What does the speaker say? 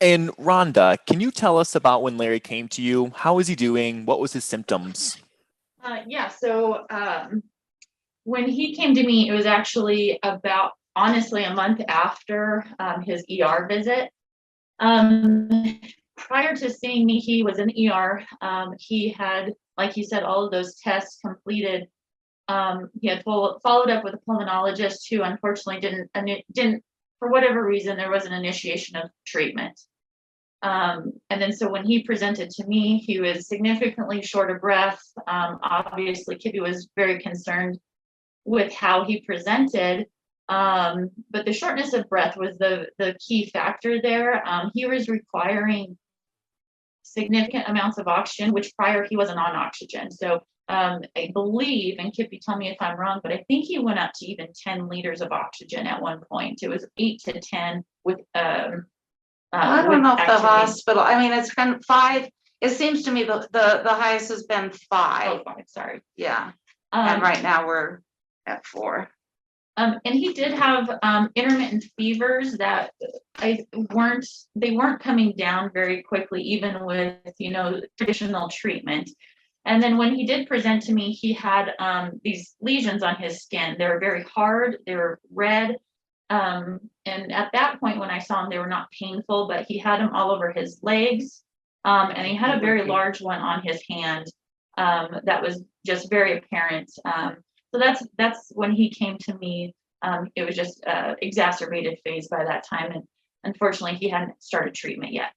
And Rhonda, can you tell us about when Larry came to you? How is he doing? What was his symptoms? So when he came to me, it was actually about, honestly, a month after his ER visit. Prior to seeing me, he was in ER. He had, like he said, all of those tests completed. He had followed up with a pulmonologist who unfortunately didn't, for whatever reason, there was an initiation of treatment. And then so when he presented to me, he was significantly short of breath. Obviously, Kippi was very concerned with how he presented. But the shortness of breath was the key factor there. He was requiring significant amounts of oxygen, which prior he wasn't on oxygen. So I believe, and Kippi, tell me if I'm wrong, but I think he went up to even 10 liters of oxygen at one point. It was 8 to 10 with I don't know if the activity. hospital, I mean, it's been 5. It seems to me the highest has been 5. Oh, 5, sorry. Yeah. And right now we're at 4. And he did have intermittent fevers that they weren't coming down very quickly, even with, traditional treatment. And then when he did present to me, he had these lesions on his skin. They were very hard, they were red. And at that point, when I saw him, they were not painful, but he had them all over his legs. And he had a very large one on his hand that was just very apparent. So that's when he came to me. It was just exacerbated phase by that time. And unfortunately, he hadn't started treatment yet.